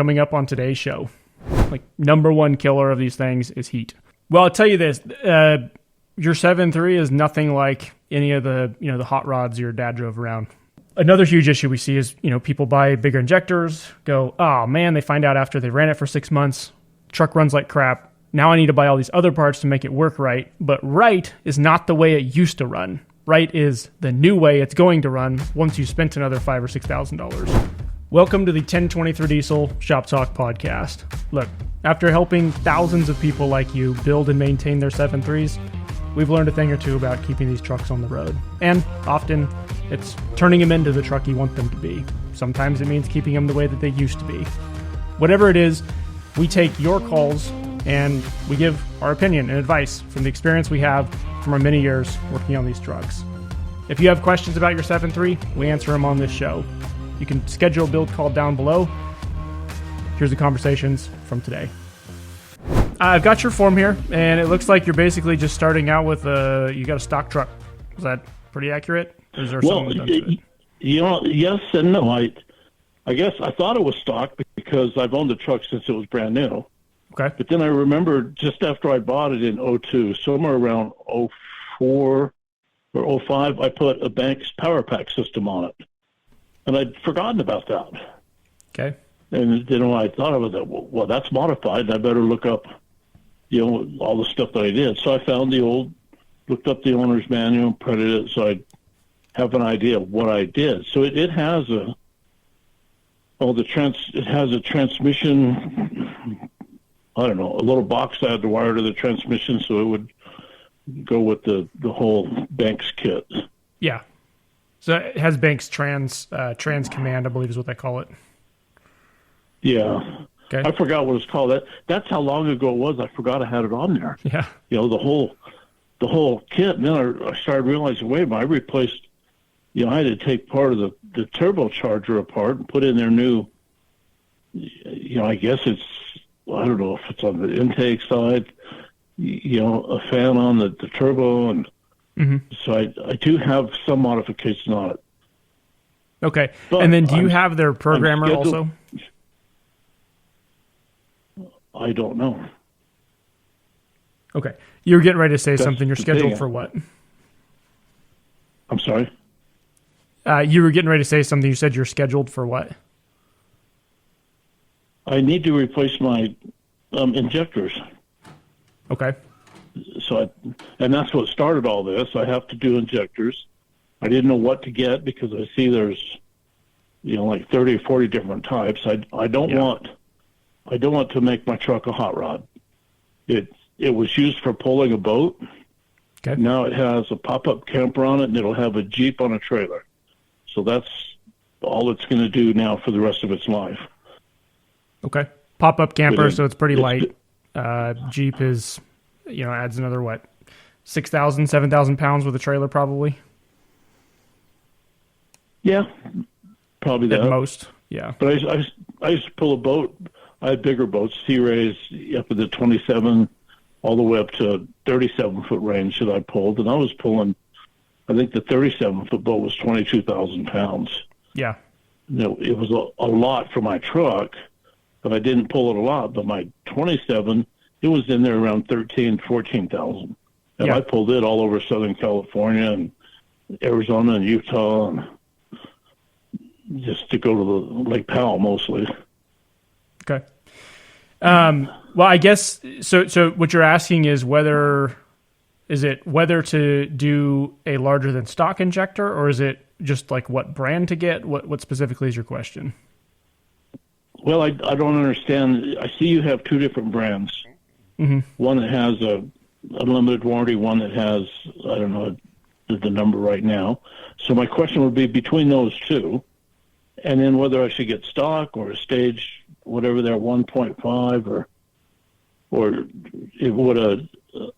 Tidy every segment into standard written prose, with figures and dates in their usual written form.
coming up on today's show. Like, number one killer of these things is heat. Well, I'll tell you this, your 7.3 is nothing like any of the, the hot rods your dad drove around. Another huge issue we see is, people buy bigger injectors, go, oh man, they find out after they ran it for 6 months, truck runs like crap. Now I need to buy all these other parts to make it work right. But right is not the way it used to run. Right is the new way it's going to run once you spent another $5,000 or $6,000. Welcome to the 1023 Diesel Shop Talk podcast. Look, after helping thousands of people like you build and maintain their 7.3s, we've learned a thing or two about keeping these trucks on the road. And often, it's turning them into the truck you want them to be. Sometimes it means keeping them the way that they used to be. Whatever it is, we take your calls and we give our opinion and advice from the experience we have from our many years working on these trucks. If you have questions about your 7.3, we answer them on this show. You can schedule a build call down below. Here's the conversations from today. I've got your form here, and it looks like you're basically just starting out with you got a stock truck. Is that pretty accurate? Or is there something done to it? Yes and no. I guess I thought it was stock because I've owned the truck since it was brand new. Okay. But then I remembered just after I bought it in 02, somewhere around 04 or 05, I put a Banks Power Pack system on it. And I'd forgotten about that. Okay. And then when I thought of it, well, that's modified. I better look up, all the stuff that I did. So I found looked up the owner's manual and printed it so I'd have an idea of what I did. So it has it has a transmission, I don't know, a little box I had to wire to the transmission so it would go with the whole Banks kit. Yeah. So it has Banks Trans Command, I believe is what they call it. Yeah. Okay. I forgot what it's called. That's how long ago it was. I forgot I had it on there. Yeah. The whole kit. And then I started realizing, wait a minute, I replaced, I had to take part of the turbocharger apart and put in their new, I guess it's, I don't know if it's on the intake side, a fan on the turbo. And so I do have some modifications on it. Okay. But and then do you have their programmer also? I don't know. Okay. You were getting ready to say something. You're scheduled for what? I'm sorry? You were getting ready to say something. You said you're scheduled for what? I need to replace my injectors. Okay. And that's what started all this. I have to do injectors. I didn't know what to get because I see there's, like 30 or 40 different types. I don't want to make my truck a hot rod. It was used for pulling a boat. Okay. Now it has a pop-up camper on it, and it'll have a Jeep on a trailer. So that's all it's going to do now for the rest of its life. Okay. Pop-up camper, so it's pretty light. Jeep is, adds another, 6,000, 7,000 pounds with a trailer probably? Yeah, probably that. At most, yeah. But I used to pull a boat. I had bigger boats, Sea-Rays, up at the 27, all the way up to 37-foot range that I pulled. And I was pulling, I think the 37-foot boat was 22,000 pounds. Yeah. It was a lot for my truck, but I didn't pull it a lot. But my 27, it was in there around 14,000. And I pulled it all over Southern California and Arizona and Utah, and just to go to the Lake Powell mostly. Okay. Well, I guess so. What you're asking is whether to do a larger than stock injector, or is it just like what brand to get? What specifically is your question? Well, I don't understand. I see you have two different brands. Mm-hmm. One that has a unlimited warranty, one that has, I don't know the number right now. So my question would be between those two, and then whether I should get stock or a stage, whatever they're 1.5 or it would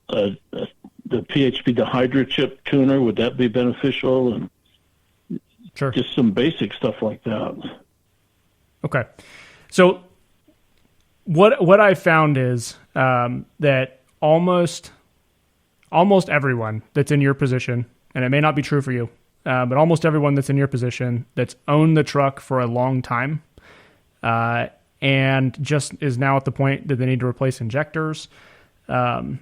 the PHP, the Hydra chip tuner, would that be beneficial? And sure, just some basic stuff like that. Okay. So what I found is that almost everyone that's in your position, and it may not be true for you, but almost everyone that's in your position that's owned the truck for a long time and just is now at the point that they need to replace injectors, and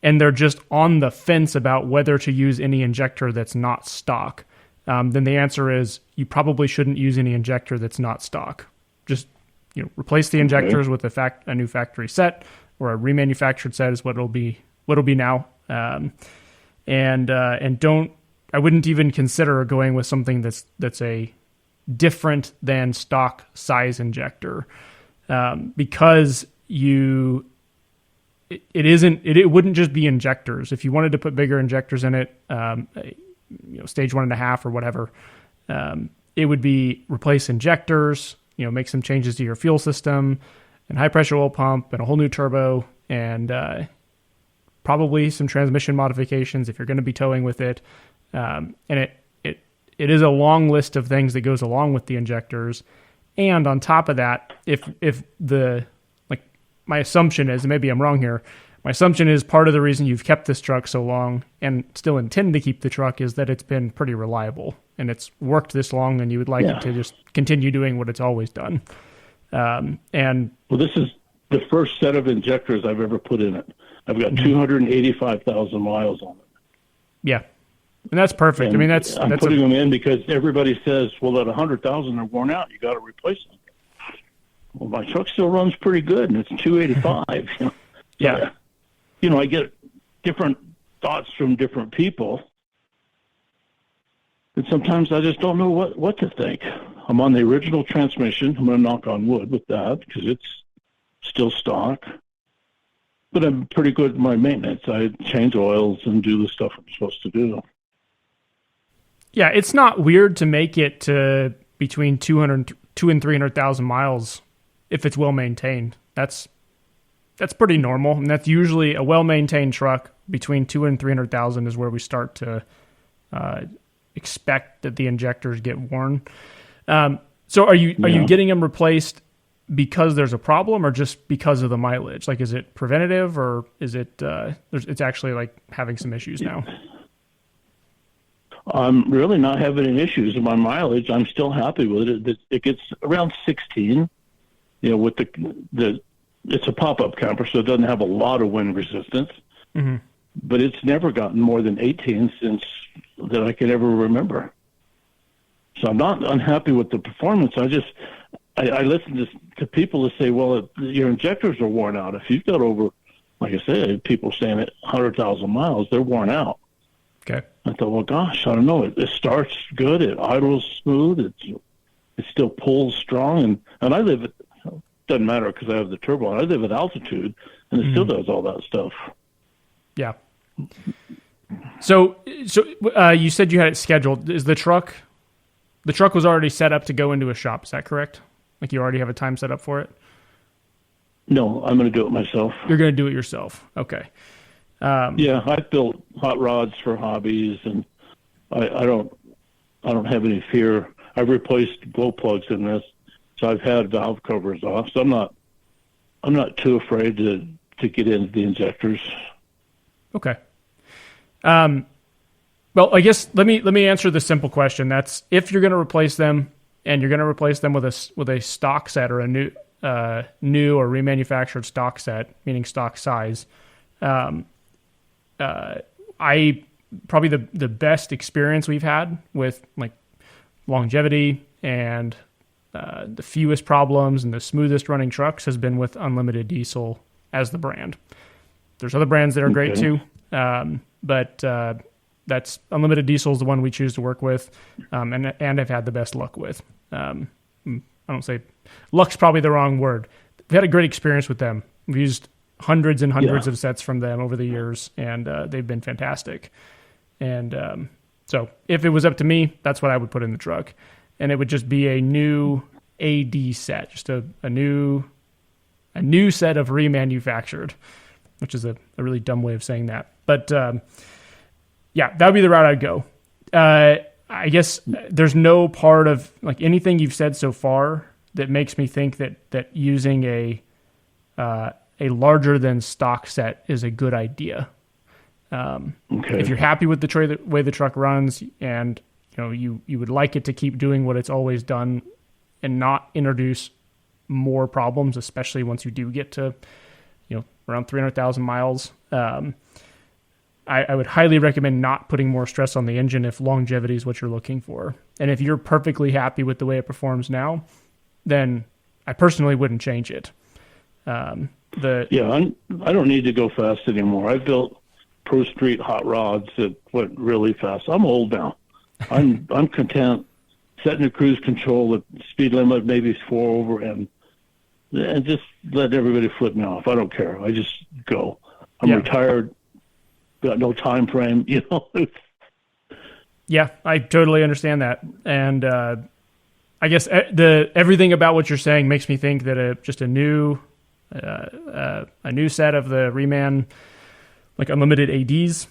they're just on the fence about whether to use any injector that's not stock, then the answer is you probably shouldn't use any injector that's not stock. Just replace the injectors with a new factory set, or a remanufactured set is what it'll be now. And I wouldn't even consider going with something that's a different than stock size injector, because it wouldn't just be injectors. If you wanted to put bigger injectors in it, stage 1.5 or whatever, it would be replace injectors, make some changes to your fuel system and high pressure oil pump and a whole new turbo, and probably some transmission modifications if you're going to be towing with it. And it is a long list of things that goes along with the injectors. And on top of that, if my assumption is, and maybe I'm wrong here, my assumption is part of the reason you've kept this truck so long and still intend to keep the truck is that it's been pretty reliable and it's worked this long, and you would like it to just continue doing what it's always done. Well, this is the first set of injectors I've ever put in it. I've got 285,000 miles on it. Yeah. And that's perfect. And that's I'm putting them in because everybody says, well, at 100,000 they're worn out. You got to replace them. Well, my truck still runs pretty good, and it's 285. Yeah. I get different thoughts from different people, and sometimes I just don't know what to think. I'm on the original transmission. I'm going to knock on wood with that because it's still stock. But I'm pretty good at my maintenance. I change oils and do the stuff I'm supposed to do. Yeah, it's not weird to make it to between 200 and 300,000 miles if it's well maintained. That's pretty normal, and that's usually a well maintained truck between 200 and 300,000 is where we start to expect that the injectors get worn. So are you getting them replaced because there's a problem, or just because of the mileage? Like, is it preventative, or is it it's actually like having some issues now? I'm really not having any issues with my mileage. I'm still happy with it. It gets around 16. With it's a pop-up camper, so it doesn't have a lot of wind resistance. Mm-hmm. But it's never gotten more than 18 since that I can ever remember. So I'm not unhappy with the performance. I listen to people that say, well, your injectors are worn out. If you've got over, like I said, people saying at 100,000 miles, they're worn out. Okay. I thought, well, gosh, I don't know. It starts good. It idles smooth. It still pulls strong. And I live it doesn't matter because I have the turbo. I live at altitude, and it still does all that stuff. Yeah. So you said you had it scheduled. Is the truck was already set up to go into a shop? Is that correct? Like, you already have a time set up for it? No, I'm going to do it myself. You're going to do it yourself. Okay. Yeah, I've built hot rods for hobbies, and I don't have any fear. I've replaced glow plugs in this, so I've had valve covers off. So I'm not too afraid to get into the injectors. Okay. Well, I guess let me answer the simple question. That's if you're going to replace them, and you're going to replace them with a stock set, or a new or remanufactured stock set, meaning stock size. I probably the best experience we've had with like longevity and the fewest problems and the smoothest running trucks has been with Unlimited Diesel as the brand. There's other brands that are great too, but that's Unlimited Diesel is the one we choose to work with, and I've had the best luck with. I don't say luck's probably the wrong word. We've had a great experience with them. We've used hundreds and hundreds of sets from them over the years, and they've been fantastic. And so if it was up to me, that's what I would put in the truck. And it would just be a new AD set, just a new set of remanufactured, which is a really dumb way of saying that. But yeah, that would be the route I'd go. I guess there's no part of like anything you've said so far that makes me think that using a larger than stock set is a good idea. If you're happy with the way the truck runs, and you would like it to keep doing what it's always done, and not introduce more problems, especially once you do get to, around 300,000 miles. I would highly recommend not putting more stress on the engine if longevity is what you're looking for. And if you're perfectly happy with the way it performs now, then I personally wouldn't change it. I don't need to go fast anymore. I built Pro Street hot rods that went really fast. I'm old now. I'm content setting the cruise control, the speed limit maybe 4 over, and just let everybody flip me off. I don't care. I just go. I'm retired. Got no time frame, Yeah, I totally understand that, and I guess everything about what you're saying makes me think that just a new set of the Reman, like unlimited ADs,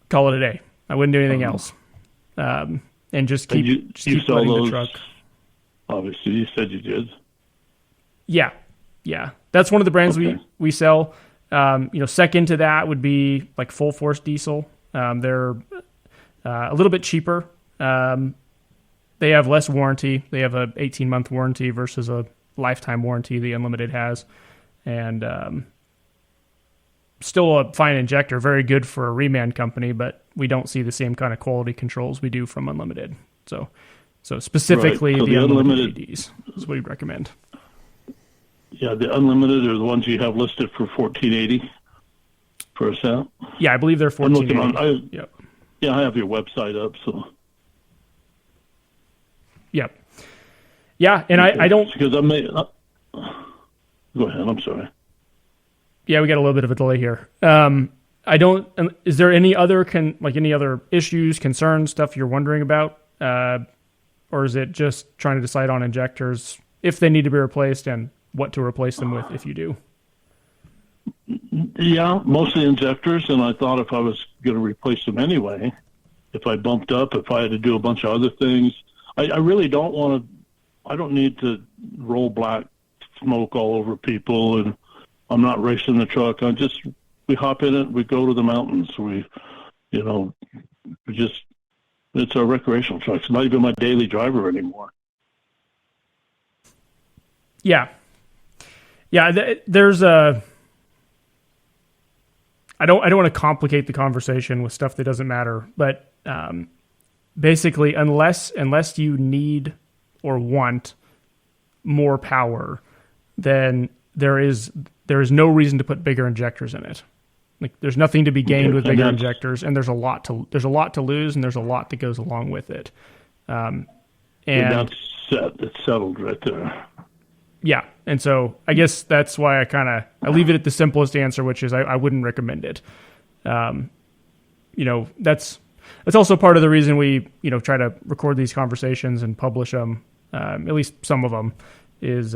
call it a day. I wouldn't do anything else, and just keep letting the truck. Obviously, you said you did. Yeah, that's one of the brands we sell. Second to that would be like Full Force Diesel. They're a little bit cheaper. They have less warranty. They have a 18-month warranty versus a lifetime warranty the Unlimited has. And still a fine injector, very good for a Reman company, but we don't see the same kind of quality controls we do from Unlimited. So specifically the Unlimited ADs is what we recommend. Yeah, the Unlimited are the ones you have listed for $1,480 for a set. Yeah, I believe they're $1,480. Yep. Yeah, I have your website up, so. Yep. Yeah, and I don't. Because go ahead. I'm sorry. Yeah, we got a little bit of a delay here. I don't. Is there any other any other issues, concerns, stuff you're wondering about, or is it just trying to decide on injectors if they need to be replaced and what to replace them with if you do? Yeah, mostly injectors, and I thought if I was going to replace them anyway, if I bumped up, if I had to do a bunch of other things, I really don't want to. I don't need to roll black smoke all over people, and I'm not racing the truck. We hop in it, we go to the mountains. It's our recreational truck. It's not even my daily driver anymore. Yeah. There's a. I don't want to complicate the conversation with stuff that doesn't matter, but basically, unless you need or want more power, then there is no reason to put bigger injectors in it. Like there's nothing to be gained with bigger injectors, and there's a lot to lose, and there's a lot that goes along with it. And that's set. It's settled right there. Yeah, and so I guess that's why I leave it at the simplest answer, which is I wouldn't recommend it. That's also part of the reason we try to record these conversations and publish them. At least some of them is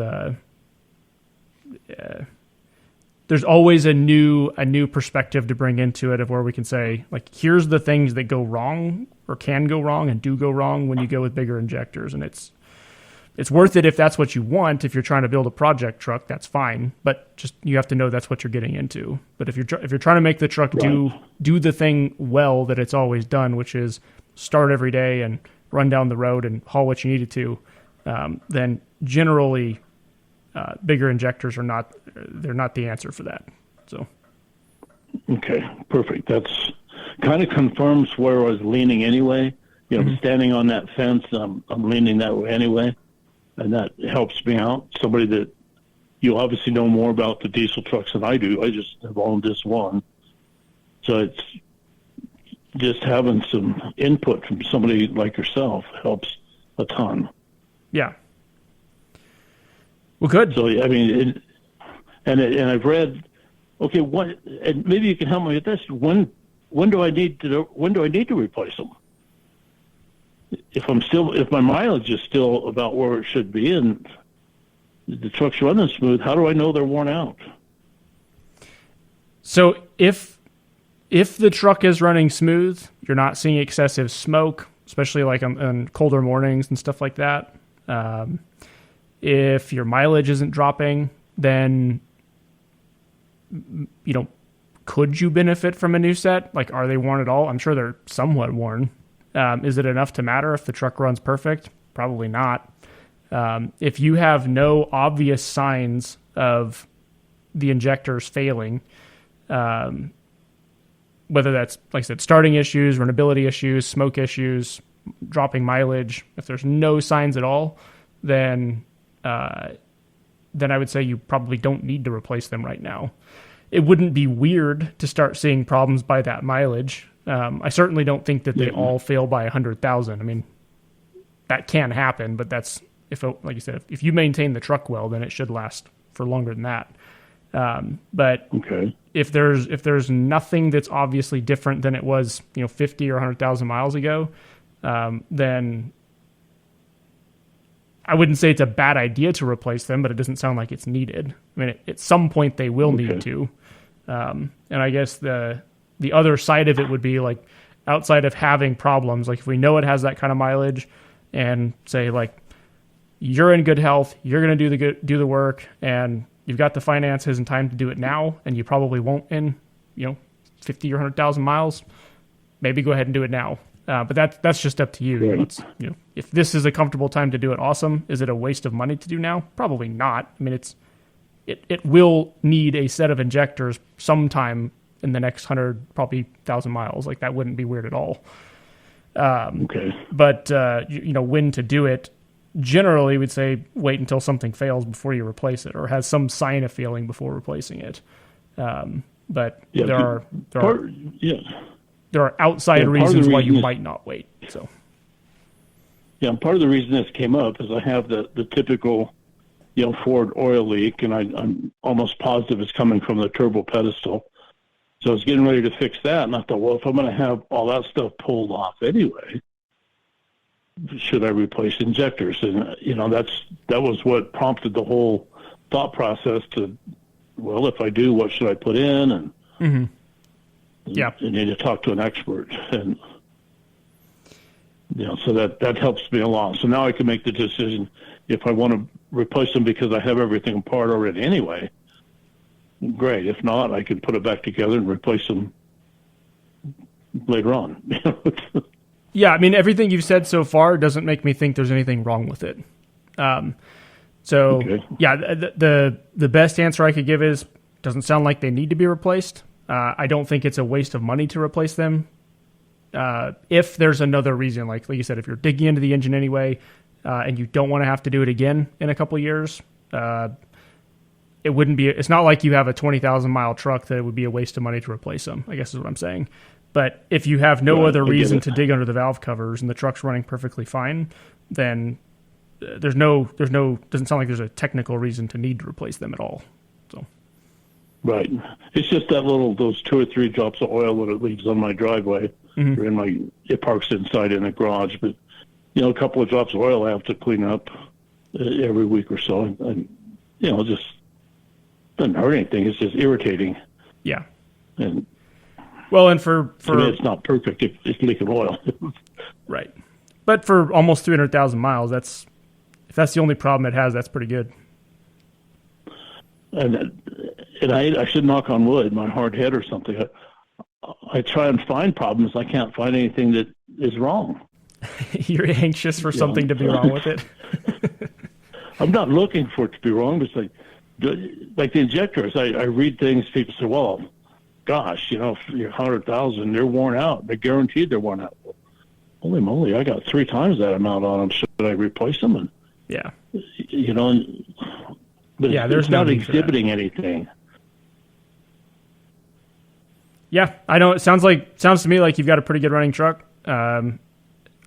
there's always a new perspective to bring into it of where we can say like here's the things that go wrong or can go wrong and do go wrong when you go with bigger injectors, and it's worth it if that's what you want. If you're trying to build a project truck, that's fine. But just you have to know that's what you're getting into. But if you're trying to make the truck do the thing well that it's always done, which is start every day and run down the road and haul what you needed to, then generally bigger injectors are not the answer for that. So. Okay, perfect. That's kind of confirms where I was leaning anyway. Standing on that fence, I'm leaning that way anyway. And that helps me out. Somebody that you obviously know more about the diesel trucks than I do. I just have owned this one. So it's just having some input from somebody like yourself helps a ton. Yeah. Well, good. So, I mean, and I've read, okay, and maybe you can help me with this. When do I need to replace them? If my mileage is still about where it should be and the truck's running smooth, how do I know they're worn out? So if the truck is running smooth, you're not seeing excessive smoke, especially like on colder mornings and stuff like that. If your mileage isn't dropping, then could you benefit from a new set? Like, are they worn at all? I'm sure they're somewhat worn. Is it enough to matter if the truck runs perfect? Probably not. If you have no obvious signs of the injectors failing, whether that's, like I said, starting issues, runnability issues, smoke issues, dropping mileage, if there's no signs at all, then I would say you probably don't need to replace them right now. It wouldn't be weird to start seeing problems by that mileage. I certainly don't think that they all fail by 100,000. I mean, that can happen, but that's, like you said, if you maintain the truck well, then it should last for longer than that. But okay. if there's nothing that's obviously different than it was, 50 or 100,000 miles ago, then I wouldn't say it's a bad idea to replace them, but it doesn't sound like it's needed. I mean, at some point they will need to. And I guess the other side of it would be, like, outside of having problems, like if we know it has that kind of mileage and say, like, you're in good health, you're going to do the work, and you've got the finances and time to do it now, and you probably won't in, 50 or 100,000 miles, maybe go ahead and do it now. But that's just up to you. Right. If this is a comfortable time to do it, awesome. Is it a waste of money to do now? Probably not. I mean, it will need a set of injectors sometime in the next 100, probably 1,000 miles. Like, that wouldn't be weird at all. Okay. But when to do it? Generally, we'd say wait until something fails before you replace it, or has some sign of failing before replacing it. But there are outside reasons why you might not wait. So, yeah, and part of the reason this came up is I have the typical, Ford oil leak, and I'm almost positive it's coming from the turbo pedestal. So I was getting ready to fix that, and I thought, well, if I'm going to have all that stuff pulled off anyway, should I replace injectors? And that was what prompted the whole thought process to, well, if I do, what should I put in? And yeah, you need to talk to an expert, and so that helps me a lot. So now I can make the decision if I want to replace them because I have everything apart already anyway. Great. If not, I can put it back together and replace them later on. Yeah, I mean, everything you've said so far doesn't make me think there's anything wrong with it. Yeah, the best answer I could give is, doesn't sound like they need to be replaced. I don't think it's a waste of money to replace them. If there's another reason, like you said, if you're digging into the engine anyway, and you don't want to have to do it again in a couple of years, it's not like you have a 20,000 mile truck that it would be a waste of money to replace them, I guess is what I'm saying. But if you have no other reason to dig under the valve covers and the truck's running perfectly fine, then doesn't sound like there's a technical reason to need to replace them at all. So, right. It's just those 2 or 3 drops of oil that it leaves on my driveway, or it parks inside in a garage. But a couple of drops of oil I have to clean up every week or so, and just doesn't hurt anything. It's just irritating. Yeah. And well, and for me, it's not perfect. It's leaking oil. Right. But for almost 300,000 miles, if that's the only problem it has, that's pretty good. And I should knock on wood, my hard head or something. I try and find problems. I can't find anything that is wrong. You're anxious for something to be wrong with it? I'm not looking for it to be wrong, but it's like the injectors. I read things, people say, well, gosh, if you're 100,000, they're worn out. They're guaranteed they're worn out. Well, holy moly, I got 3 times that amount on them. Should I replace them? And, yeah. But there's it's not no exhibiting anything. Yeah, I know. It sounds to me like you've got a pretty good running truck. I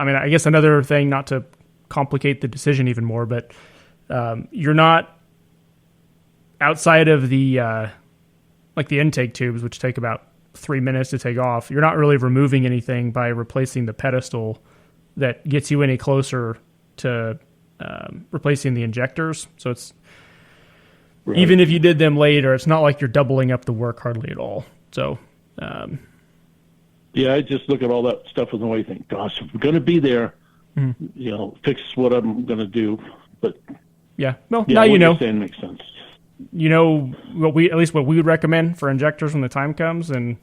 mean, I guess another thing, not to complicate the decision even more, but you're not outside of the the intake tubes, which take about 3 minutes to take off. You're not really removing anything by replacing the pedestal that gets you any closer to replacing the injectors. So it's even if you did them later, it's not like you're doubling up the work hardly at all. So. Yeah, I just look at all that stuff in the way you think, gosh, if we're going to be there, fix what I'm going to do. But yeah, well, now you know. What you're saying makes sense. You know what we would recommend for injectors when the time comes, and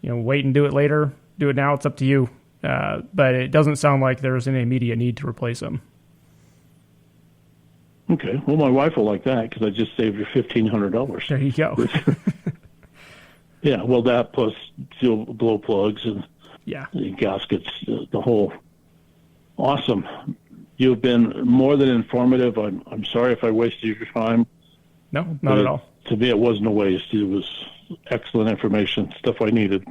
wait and do it later. Do it now. It's up to you. But it doesn't sound like there's any immediate need to replace them. Okay. Well, my wife will like that because I just saved her $1,500. There you go. Yeah. Well, that plus seal blow plugs and Yeah. the gaskets, the whole. Awesome. You've been more than informative. I'm sorry if I wasted your time. No, not at all. To me, it wasn't a waste. It was excellent information, stuff I needed.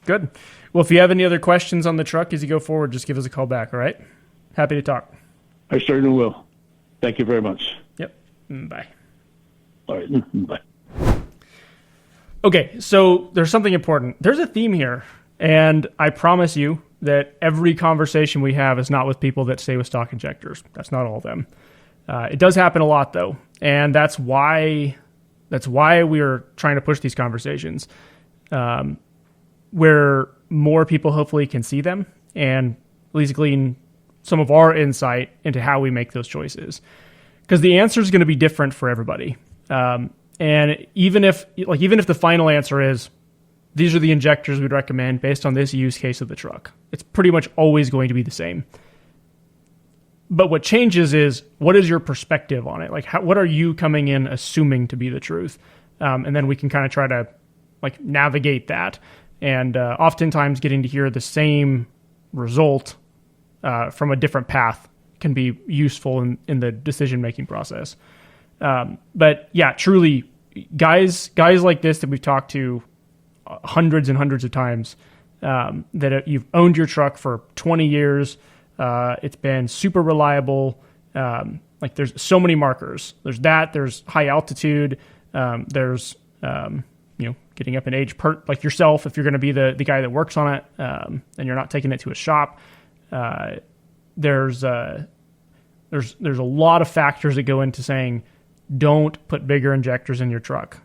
Good. Well, if you have any other questions on the truck as you go forward, just give us a call back, all right? Happy to talk. I certainly will. Thank you very much. Yep. Bye. All right. Bye. Okay, so there's something important. There's a theme here, and I promise you that every conversation we have is not with people that stay with stock injectors. That's not all of them. It does happen a lot, though, and that's why we're trying to push these conversations, where more people hopefully can see them and at least glean some of our insight into how we make those choices. Because the answer is going to be different for everybody, and even if the final answer is these are the injectors we'd recommend based on this use case of the truck, it's pretty much always going to be the same. But what changes is, what is your perspective on it? Like, what are you coming in assuming to be the truth? And then we can kind of try to navigate that. And oftentimes getting to hear the same result from a different path can be useful in the decision-making process. But yeah, truly, guys like this that we've talked to hundreds and hundreds of times, that you've owned your truck for 20 years, it's been super reliable. There's so many markers. There's high altitude. There's getting up in age like yourself, if you're going to be the guy that works on it, and you're not taking it to a shop. There's a lot of factors that go into saying, don't put bigger injectors in your truck.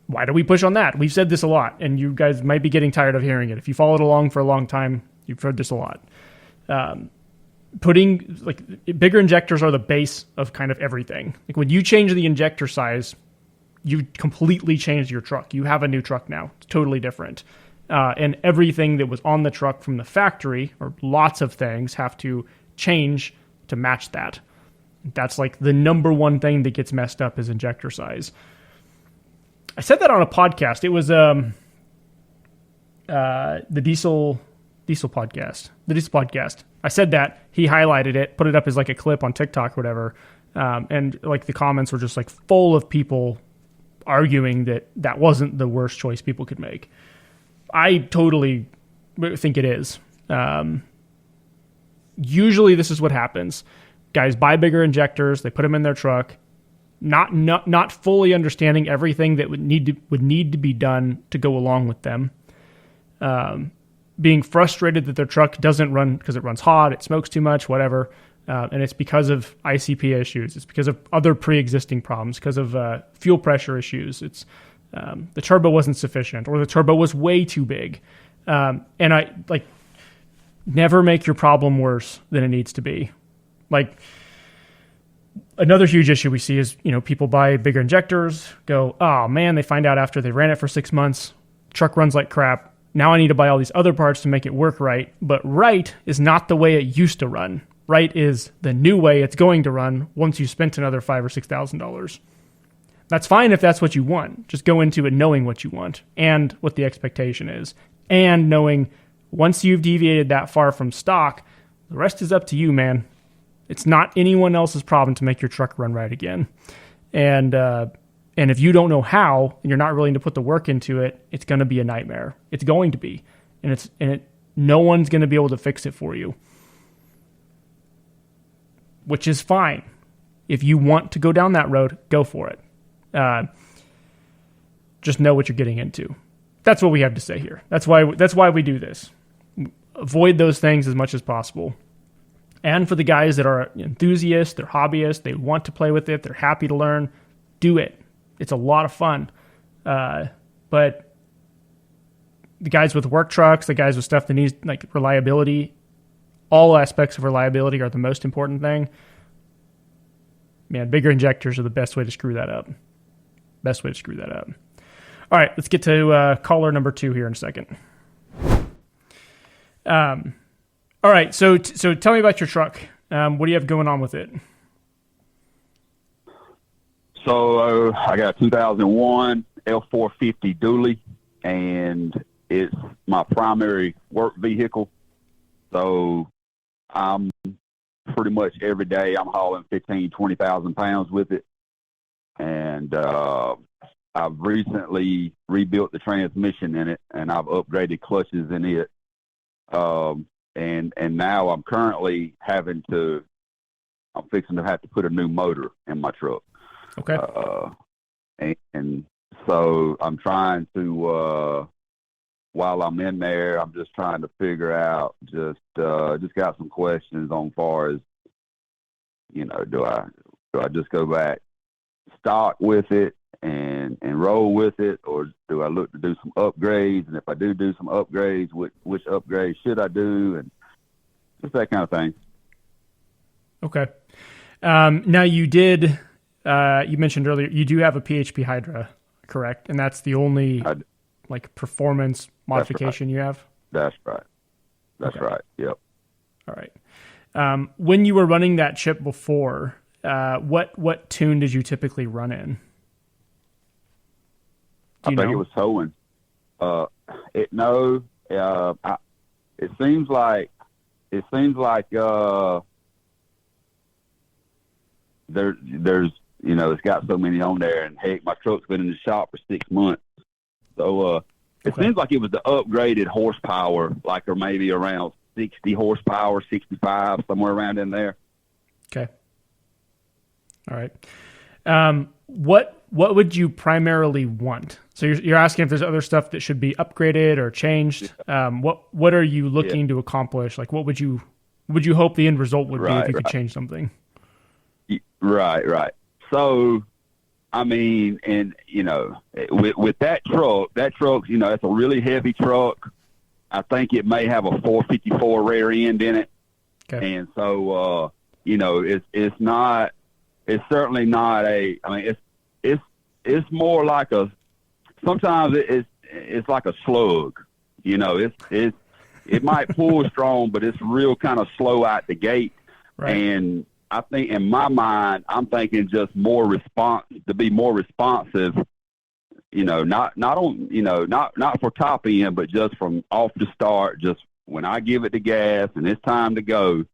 Why do we push on that? We've said this a lot, and you guys might be getting tired of hearing it. If you followed along for a long time, you've heard this a lot. Putting bigger injectors are the base of kind of everything. Like when you change the injector size, you completely changed your truck. You have a new truck now. It's totally different. And everything that was on the truck from the factory, or lots of things, have to change to match that. That's like the number one thing that gets messed up is injector size. I said that on a podcast. It was the diesel podcast. The diesel podcast. I said that. He highlighted it, put it up as like a clip on TikTok or whatever. And like the comments were just like full of people arguing that wasn't the worst choice people could make. I totally think it is. Usually this is what happens. Guys buy bigger injectors, they put them in their truck, not fully understanding everything that would need to be done to go along with them. Being frustrated that their truck doesn't run because it runs hot, it smokes too much, whatever. And it's because of ICP issues. It's because of other pre-existing problems, because of fuel pressure issues. It's the turbo wasn't sufficient, or the turbo was way too big. And I never make your problem worse than it needs to be. Like, another huge issue we see is, people buy bigger injectors, go, oh man, they find out after they ran it for 6 months, truck runs like crap. Now I need to buy all these other parts to make it work right. But right is not the way it used to run. Right is the new way it's going to run once you spent another $5,000 or $6,000. That's fine if that's what you want. Just go into it knowing what you want and what the expectation is, and knowing once you've deviated that far from stock, the rest is up to you, man. It's not anyone else's problem to make your truck run right again. And if you don't know how, and you're not willing to put the work into it, it's going to be a nightmare. It's going to be, no one's going to be able to fix it for you. Which is fine. If you want to go down that road, go for it. Just know what you're getting into. That's what we have to say here. That's why we do this. Avoid those things as much as possible. And for the guys that are enthusiasts, they're hobbyists, they want to play with it, they're happy to learn, do it. It's a lot of fun. But the guys with work trucks, the guys with stuff that needs reliability, all aspects of reliability are the most important thing. Man, bigger injectors are the best way to screw that up. Best way to screw that up. All right, let's get to caller number 2 here in a second. All right, so tell me about your truck. What do you have going on with it? So I got a 2001 F450 dually, and it's my primary work vehicle. So I'm pretty much every day I'm hauling 15, 20,000 pounds with it. And I've recently rebuilt the transmission in it, and I've upgraded clutches in it. And now I'm currently I'm fixing to have to put a new motor in my truck. Okay. And so I'm trying to, while I'm in there, I'm just trying to figure out, just got some questions on far as, do I just go back stock with it and roll with it, or do I look to do some upgrades? And if I do some upgrades, which upgrades should I do? And just that kind of thing. Okay. Now you did, you mentioned earlier, you do have a PHP Hydra, correct? And that's the only performance modification you have? That's right. That's okay. Right. Yep. All right. When you were running that chip before, what tune did you typically run in? I think it was towing. It seems like there's it's got so many on there, and heck, my truck's been in the shop for 6 months, so it seems like it was the upgraded horsepower, or maybe around 60 horsepower, 65, somewhere around in there. Okay. All right. What would you primarily want? So you're asking if there's other stuff that should be upgraded or changed. What are you looking to accomplish? What would you hope the end result would be if you could change something? Right. So, I mean, and with that truck, that's a really heavy truck. I think it may have a 454 rear end in it. Okay. And so, it's certainly not it's more like sometimes it's like a slug, it might pull strong, but it's real kind of slow out the gate. Right. And I think in my mind, I'm thinking just to be more responsive, not for top end, but just from off the start, just when I give it the gas and it's time to go,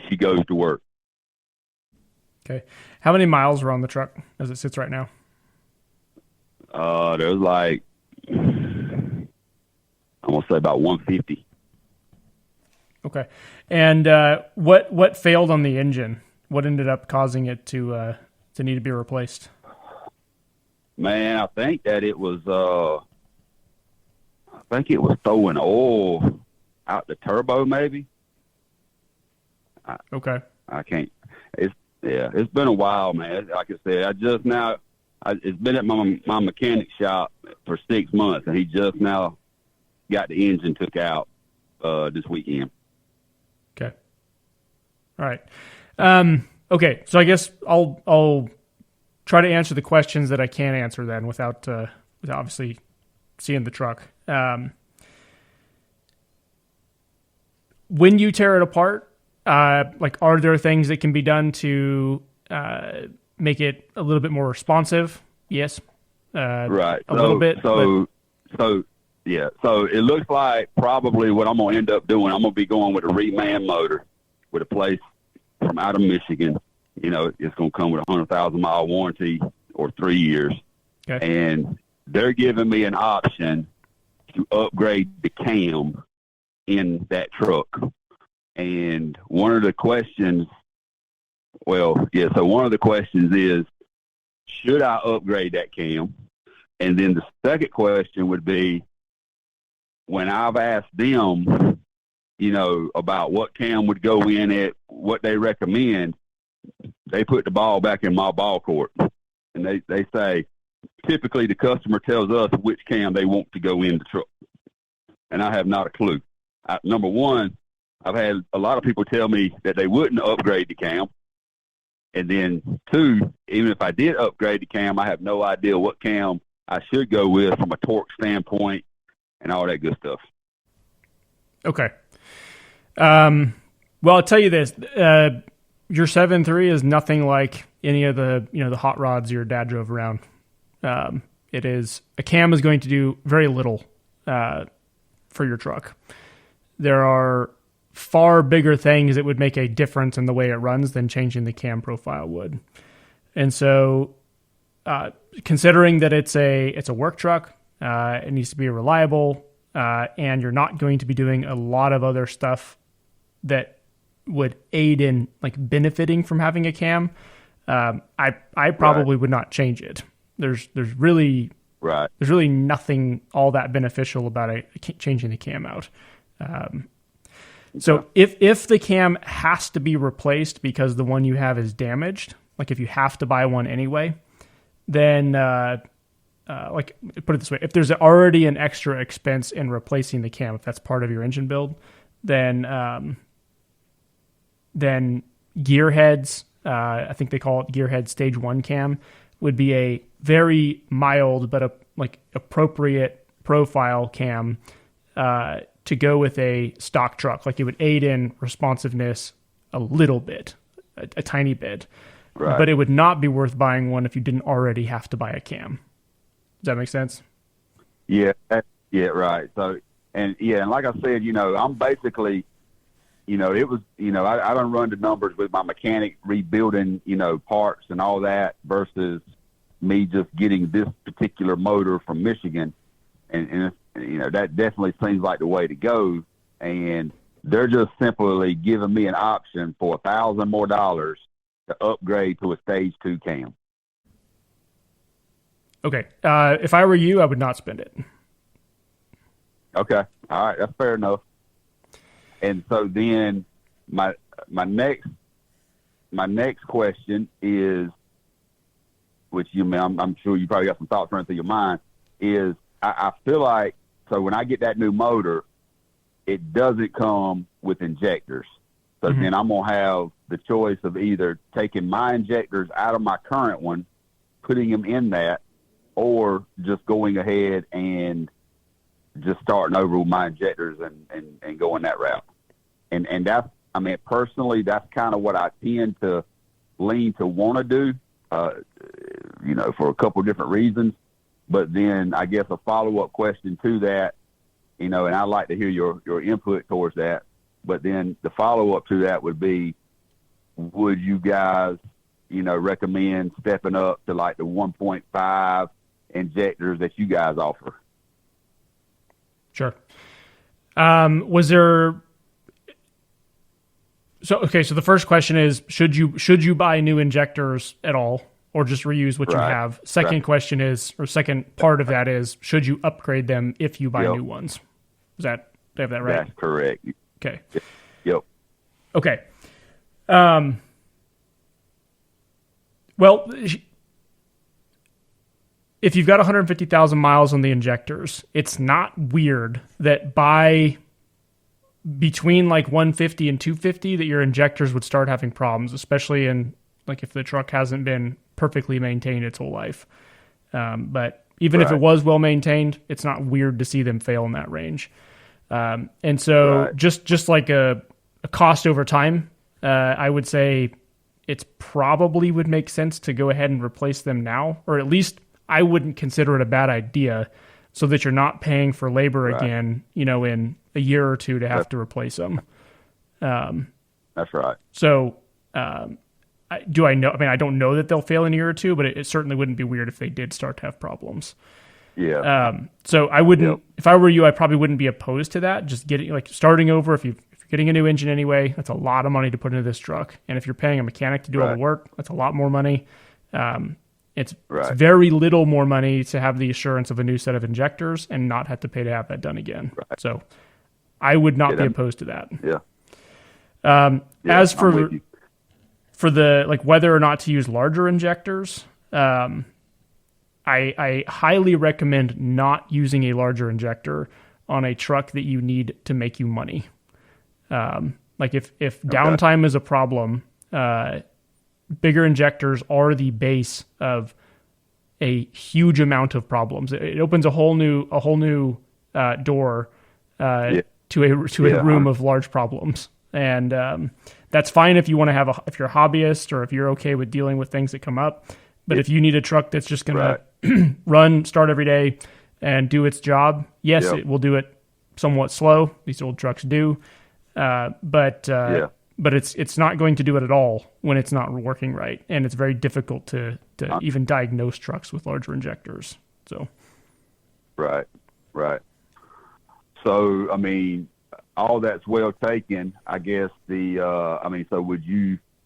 she goes to work. Okay. How many miles are on the truck as it sits right now? There's I'm going to say about 150. Okay. And what failed on the engine? What ended up causing it to need to be replaced? Man, I think that it was throwing oil out the turbo, maybe. Okay. I can't. It's been a while, man. Like I said, it's been at my mechanic shop for 6 months, and he just now got the engine took out this weekend. Okay. All right. Okay. So I guess I'll try to answer the questions that I can answer then without obviously seeing the truck. When you tear it apart, are there things that can be done to make it a little bit more responsive? Yes. Right. A little bit. So it looks like probably what I'm going to end up doing, I'm going to be going with a reman motor with a place from out of Michigan. It's going to come with a 100,000 mile warranty or 3 years. Okay. And they're giving me an option to upgrade the cam in that truck. And one of the questions is, should I upgrade that cam? And then the second question would be, when I've asked them, about what cam would go in it, what they recommend, they put the ball back in my ball court. And they say, typically the customer tells us which cam they want to go in the truck. And I have not a clue. Number one, I've had a lot of people tell me that they wouldn't upgrade the cam. And then two, even if I did upgrade the cam, I have no idea what cam I should go with from a torque standpoint and all that good stuff. Okay. Well, I'll tell you this. Your 7.3 is nothing like any of the the hot rods your dad drove around. A cam is going to do very little for your truck. There are far bigger things that would make a difference in the way it runs than changing the cam profile would. And so, considering that it's a work truck, it needs to be reliable, and you're not going to be doing a lot of other stuff that would aid in like benefiting from having a cam. I probably would not change it. There's really nothing all that beneficial about changing the cam out. So if the cam has to be replaced because the one you have is damaged, like if you have to buy one anyway, then like put it this way, if there's already an extra expense in replacing the cam, if that's part of your engine build, then gearheads, I think they call it gearhead stage 1 cam, would be a very mild but appropriate profile cam to go with a stock truck. Like it would aid in responsiveness a little bit, a tiny bit, but it would not be worth buying one if you didn't already have to buy a cam. Does that make sense? Yeah, right. So, and like I said, I'm basically, it was, I done run the numbers with my mechanic rebuilding, parts and all that versus me just getting this particular motor from Michigan. And that definitely seems like the way to go. And they're just simply giving me an option for $1,000 more to upgrade to a stage 2 cam. Okay. If I were you, I would not spend it. Okay. All right. That's fair enough. And so then my next question is, which I'm sure you probably got some thoughts running through your mind, is I feel like, so when I get that new motor, it doesn't come with injectors. So then I'm going to have the choice of either taking my injectors out of my current one, putting them in that, or just going ahead and just starting over with my injectors and going that route. And that's, personally, that's kind of what I tend to lean to want to do, for a couple of different reasons. But then I guess a follow-up question to that, and I'd like to hear your input towards that. But then the follow-up to that would be, would you guys, recommend stepping up to like the 1.5 injectors that you guys offer? Sure. Was there... So the first question is, should you buy new injectors at all, or just reuse what you have? Second question is, or second part of that is, should you upgrade them if you buy new ones? Do I have that right? That's correct. Okay. Yep. Okay. Well, if you've got 150,000 miles on the injectors, it's not weird that by between like 150 and 250 that your injectors would start having problems, especially in like if the truck hasn't been perfectly maintained its whole life. But even if it was well maintained, it's not weird to see them fail in that range. And so just like a cost over time, I would say it's probably would make sense to go ahead and replace them now, or at least I wouldn't consider it a bad idea, so that you're not paying for labor again, in a year or two to have to replace them. That's right. So, do I know? I don't know that they'll fail in a year or two, but it certainly wouldn't be weird if they did start to have problems. Yeah. So I wouldn't, if I were you, I probably wouldn't be opposed to that. Just starting over, if you're getting a new engine anyway, that's a lot of money to put into this truck. And if you're paying a mechanic to do all the work, that's a lot more money. It's very little more money to have the assurance of a new set of injectors and not have to pay to have that done again. So I would not be opposed to that. Yeah. As for the like whether or not to use larger injectors, I highly recommend not using a larger injector on a truck that you need to make you money. Like if downtime is a problem, bigger injectors are the base of a huge amount of problems. It opens a whole new door to a room of large problems. And that's fine if you want to have if you're a hobbyist or if you're okay with dealing with things that come up. But if you need a truck that's just going to run, start every day, and do its job, yes, it will do it somewhat slow. These old trucks do, but it's not going to do it at all when it's not working right, and it's very difficult to even diagnose trucks with larger injectors. So, right. So, I mean, all that's well taken. I guess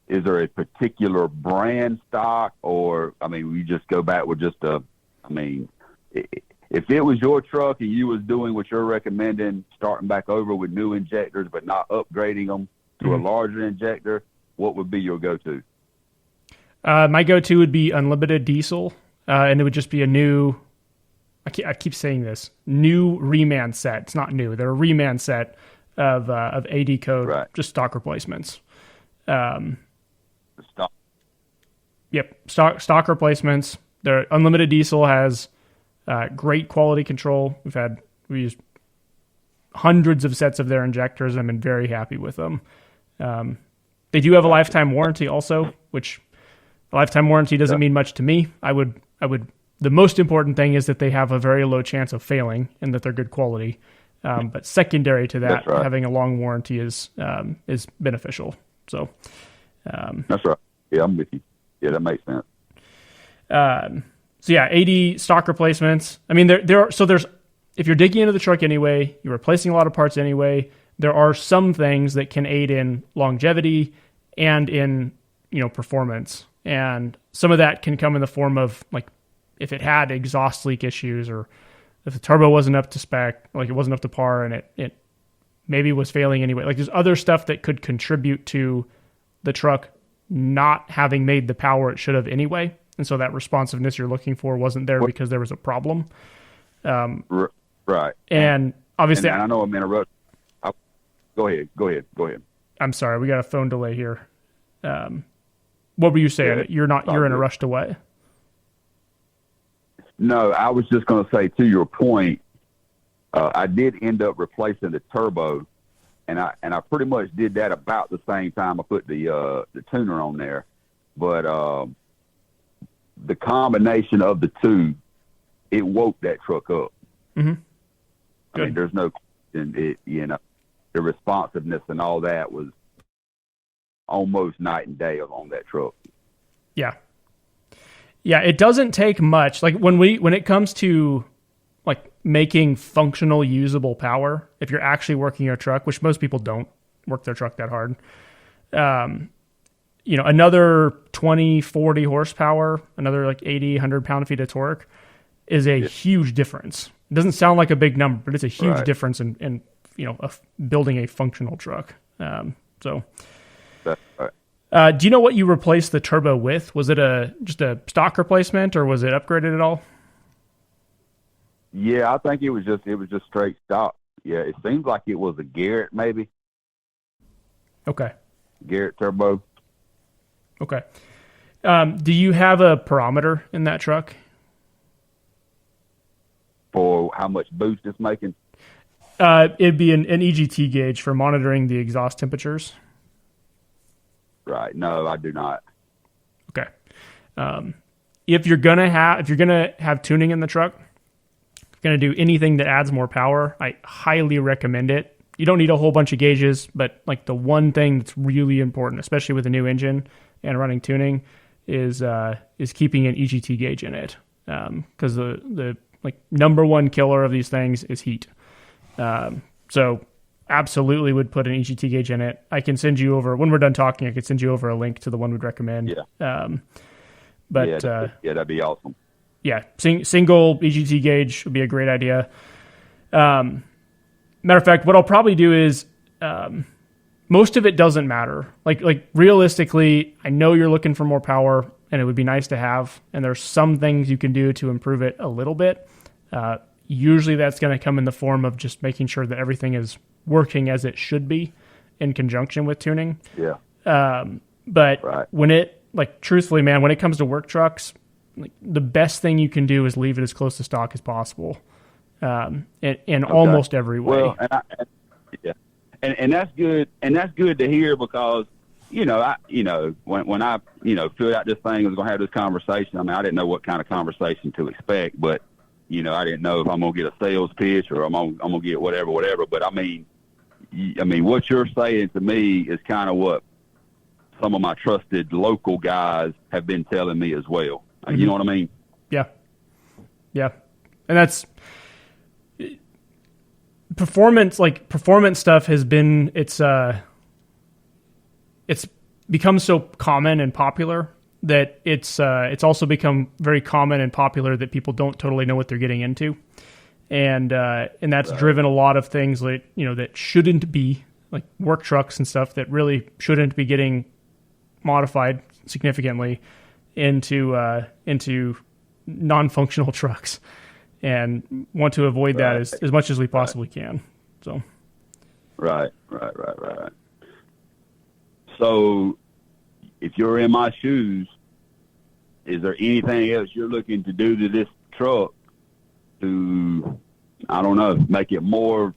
is there a particular brand stock, or, I mean, we just go back with just if it was your truck and you was doing what you're recommending, starting back over with new injectors, but not upgrading them to a larger injector, what would be your go-to? My go-to would be unlimited diesel, and it would just be a new, I keep saying this, new reman set. It's not new. They're a reman set of AD code, just stock replacements. Stock. Yep, stock replacements. Their unlimited diesel has great quality control. We used hundreds of sets of their injectors. I've been very happy with them. They do have a lifetime warranty also, which a lifetime warranty doesn't mean much to me. The most important thing is that they have a very low chance of failing and that they're good quality. But secondary to that, having a long warranty is beneficial. So that's right. Yeah, I'm with you. Yeah, that makes sense. So yeah, 80 stock replacements. I mean, there's if you're digging into the truck anyway, you're replacing a lot of parts anyway, there are some things that can aid in longevity and in, performance. And some of that can come in the form of, like, if it had exhaust leak issues, or if the turbo wasn't up to spec, like it wasn't up to par, and it maybe was failing anyway. Like, there's other stuff that could contribute to the truck not having made the power it should have anyway. And so that responsiveness you're looking for wasn't there because there was a problem. Right. And obviously, and I know I'm interrupting. Go ahead. I'm sorry. We got a phone delay here. What were you saying? You're in a rush away. No, I was just going to say, to your point, I did end up replacing the turbo, and I pretty much did that about the same time I put the tuner on there. But the combination of the two, it woke that truck up. Mm-hmm. I mean, there's no question. The responsiveness and all that was almost night and day on that truck. Yeah. Yeah, it doesn't take much. Like, when it comes to, like, making functional, usable power, if you're actually working your truck, which most people don't work their truck that hard, another 20, 40 horsepower, another like 80, 100 pound-feet of torque is a huge difference. It doesn't sound like a big number, but it's a huge difference in building a functional truck. So. That's right. Do you know what you replaced the turbo with? Was it just a stock replacement, or was it upgraded at all? Yeah, I think it was just straight stock. Yeah, it seems like it was a Garrett, maybe. Okay. Garrett turbo. Okay. Do you have a parameter in that truck? For how much boost it's making? It'd be an EGT gauge for monitoring the exhaust temperatures. Right. No, I do not. Okay. If you're gonna have tuning in the truck, if you're gonna do anything that adds more power, I highly recommend it. You don't need a whole bunch of gauges, but like the one thing that's really important, especially with a new engine and running tuning, is keeping an EGT gauge in it, because the like number one killer of these things is heat. So absolutely would put an EGT gauge in it. I can send you over, when we're done talking, I could send you over a link to the one we'd recommend. Yeah. That'd be awesome. Yeah. Single EGT gauge would be a great idea. Matter of fact, what I'll probably do is, most of it doesn't matter. Like realistically, I know you're looking for more power and it would be nice to have, and there's some things you can do to improve it a little bit. Usually that's going to come in the form of just making sure that everything is working as it should be in conjunction with tuning. Yeah. But when it, like, truthfully, man, when it comes to work trucks, like, the best thing you can do is leave it as close to stock as possible. In almost every way. Well, and that's good, and that's good to hear because when I filled out this thing, I was going to have this conversation. I mean, I didn't know what kind of conversation to expect, but I didn't know if I'm going to get a sales pitch or I'm going to get whatever. But I mean, what you're saying to me is kind of what some of my trusted local guys have been telling me as well. Mm-hmm. You know what I mean? Yeah. Yeah. And that's performance stuff has been, it's become so common and popular that it's also become very common and popular that people don't totally know what they're getting into. And that's driven a lot of things that shouldn't be, like work trucks and stuff that really shouldn't be getting modified significantly into non-functional trucks, and want to avoid that as much as we possibly can. So, right. So, if you're in my shoes, is there anything else you're looking to do to this truck to, I don't know, make it more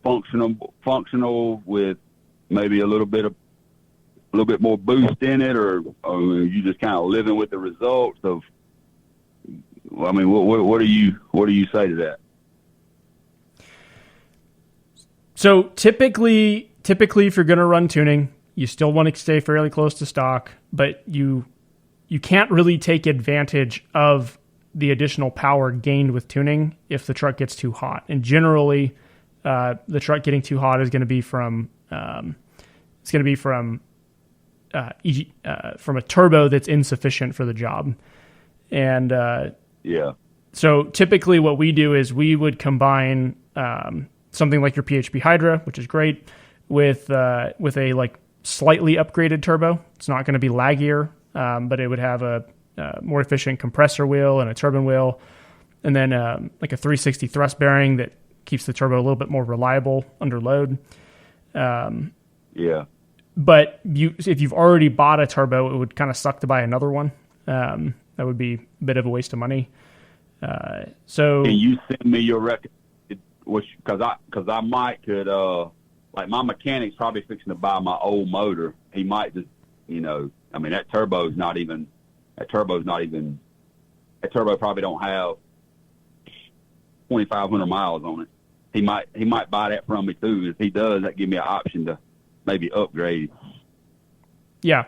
functional with maybe a little bit more boost in it, or you just kind of living with the results of? I mean, what do you say to that? So typically, if you're going to run tuning, you still want to stay fairly close to stock, but you can't really take advantage of the additional power gained with tuning if the truck gets too hot. And generally, the truck getting too hot is going to be from a turbo that's insufficient for the job. And so typically what we do is we would combine something like your PHP Hydra, which is great, with a like slightly upgraded turbo. It's not going to be laggier, but it would have a more efficient compressor wheel and a turbine wheel, and then like a 360 thrust bearing that keeps the turbo a little bit more reliable under load. But if you've already bought a turbo, it would kind of suck to buy another one. That would be a bit of a waste of money. So can you send me your record? Because I might could like my mechanic's probably fixing to buy my old motor. He might just that turbo probably don't have 2,500 miles on it. He might buy that from me too. If he does, that give me an option to maybe upgrade. Yeah.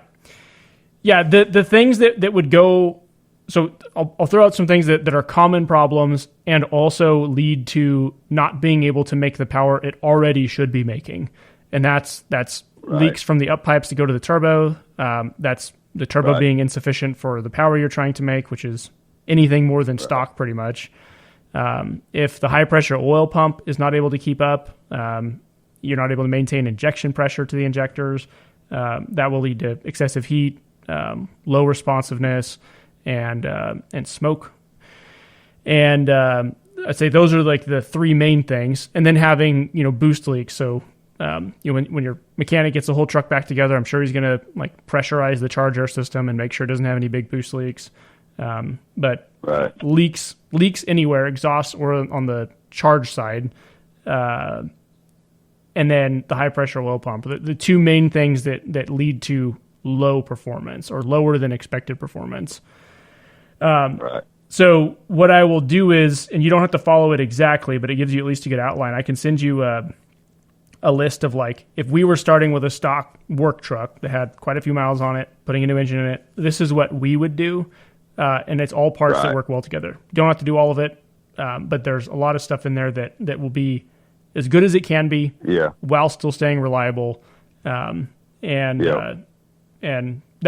The things that would go. So I'll throw out some things that are common problems and also lead to not being able to make the power it already should be making. And that's leaks from the up pipes to go to the turbo. That's the turbo being insufficient for the power you're trying to make, which is anything more than stock pretty much. If the high pressure oil pump is not able to keep up, you're not able to maintain injection pressure to the injectors. That will lead to excessive heat, low responsiveness, and smoke. And I'd say those are like the three main things. And then having boost leaks. So when your mechanic gets the whole truck back together, I'm sure he's going to like pressurize the charge air system and make sure it doesn't have any big boost leaks. But leaks anywhere, exhaust or on the charge side, and then the high pressure oil pump, the two main things that lead to low performance or lower than expected performance. So what I will do is, and you don't have to follow it exactly, but it gives you at least a good outline. I can send you a list of like, if we were starting with a stock work truck that had quite a few miles on it, putting a new engine in it, this is what we would do. And it's all parts that work well together. You don't have to do all of it, but there's a lot of stuff in there that will be as good as it can be, while still staying reliable, and that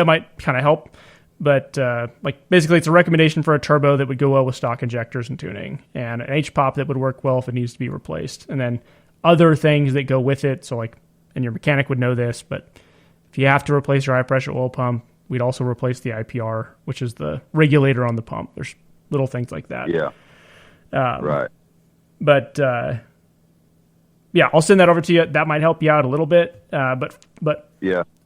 might kind of help. But like basically, it's a recommendation for a turbo that would go well with stock injectors and tuning, and an H-pop that would work well if it needs to be replaced, and then other things that go with it. So like, and your mechanic would know this, but if you have to replace your high pressure oil pump, we'd also replace the IPR, which is the regulator on the pump. There's little things like that. But I'll send that over to you. That might help you out a little bit. But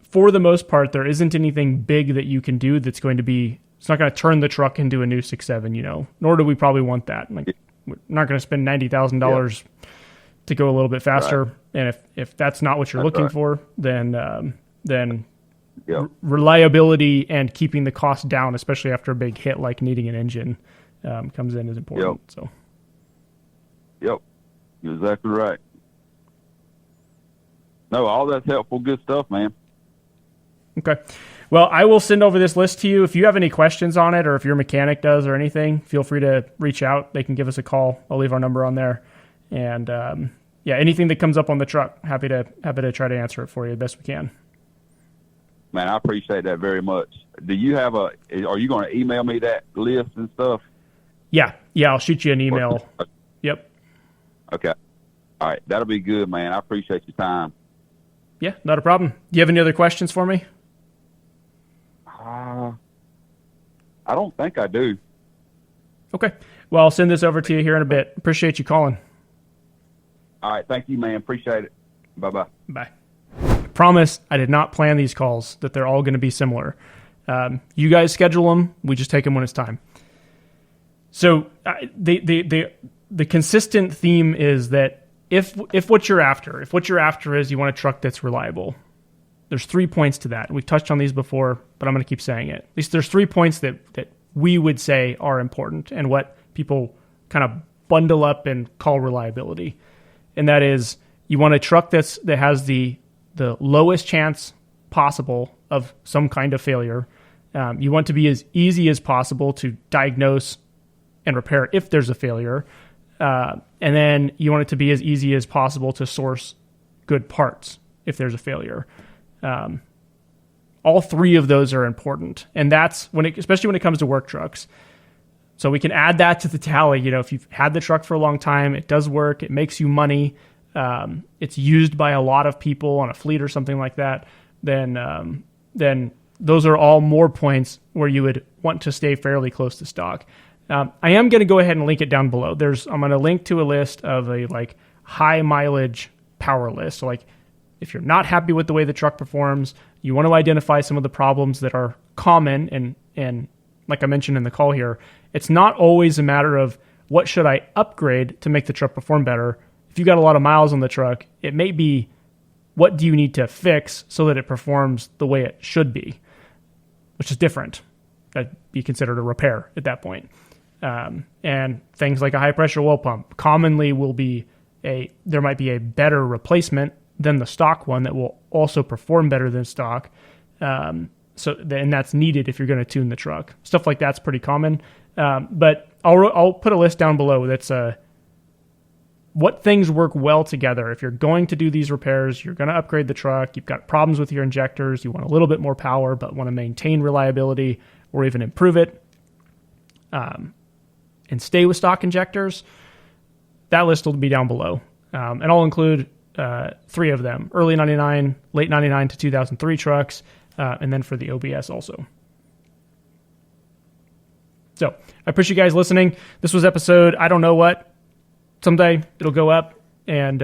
for the most part, there isn't anything big that you can do that's going to be, it's not going to turn the truck into a new 6.7, nor do we probably want that. Like, we're not going to spend $90,000 to go a little bit faster. And if that's not what you're That's looking right. for, then Yep. reliability and keeping the cost down, especially after a big hit like needing an engine, comes in as important. Yep. So, Yep. You're exactly right. No, all that's helpful, good stuff, man. okay. Well, I will send over this list to you. If you have any questions on it, or if your mechanic does or anything, feel free to reach out. They can give us a call. I'll leave our number on there. And anything that comes up on the truck, happy to try to answer it for you the best we can. Man, I appreciate that very much. Do you have are you going to email me that list and stuff? Yeah, I'll shoot you an email. Yep. Okay. All right. That'll be good, man. I appreciate your time. Yeah, not a problem. Do you have any other questions for me? I don't think I do. Okay. Well, I'll send this over to you here in a bit. Appreciate you calling. All right. Thank you, man. Appreciate it. Bye-bye. Bye. I promise I did not plan these calls, that they're all going to be similar. You guys schedule them. We just take them when it's time. So the consistent theme is that if what you're after is you want a truck that's reliable, there's 3 points to that. We've touched on these before, but I'm going to keep saying it. At least there's 3 points that we would say are important and what people kind of bundle up and call reliability. And that is, you want a truck that has the lowest chance possible of some kind of failure. You want to be as easy as possible to diagnose and repair if there's a failure. And then you want it to be as easy as possible to source good parts if there's a failure. All 3 of those are important. And that's especially when it comes to work trucks. So we can add that to the tally. You know, if you've had the truck for a long time, it does work, it makes you money, it's used by a lot of people on a fleet or something like that, then those are all more points where you would want to stay fairly close to stock. I am going to go ahead and link it down below. I'm going to link to a list of a high mileage power list. So if you're not happy with the way the truck performs, you want to identify some of the problems that are common. And like I mentioned in the call here, it's not always a matter of what should I upgrade to make the truck perform better. If you got a lot of miles on the truck, it may be what do you need to fix so that it performs the way it should be, which is different. That'd be considered a repair at that point. And things like a high pressure oil pump commonly there might be a better replacement than the stock one that will also perform better than stock. And that's needed if you're going to tune the truck. Stuff like that's pretty common. But I'll put a list down below that's what things work well together. If you're going to do these repairs, you're going to upgrade the truck, you've got problems with your injectors, you want a little bit more power but want to maintain reliability or even improve it, and stay with stock injectors, that list will be down below. And I'll include 3 of them: early 99, late 99 to 2003 trucks, and then for the OBS also. So I appreciate you guys listening. This was episode, I don't know what. Someday it'll go up, and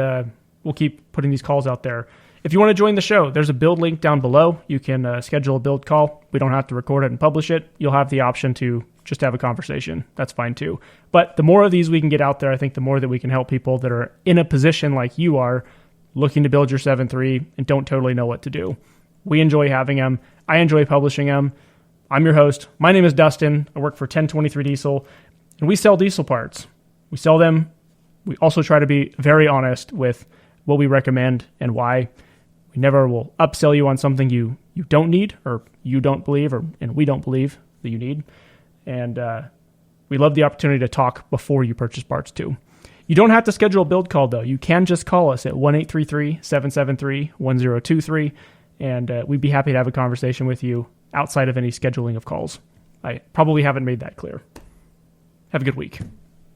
we'll keep putting these calls out there. If you want to join the show, there's a build link down below. You can schedule a build call. We don't have to record it and publish it. You'll have the option to just have a conversation. That's fine too. But the more of these we can get out there, I think the more that we can help people that are in a position like you are, looking to build your 7.3 and don't totally know what to do. We enjoy having them. I enjoy publishing them. I'm your host. My name is Dustin. I work for 1023 Diesel, and we sell diesel parts. We sell them. We also try to be very honest with what we recommend and why. We never will upsell you on something you don't need or you don't believe and we don't believe that you need. And we love the opportunity to talk before you purchase parts too. You don't have to schedule a build call though. You can just call us at 1-833-773-1023, and we'd be happy to have a conversation with you outside of any scheduling of calls. I probably haven't made that clear. Have a good week.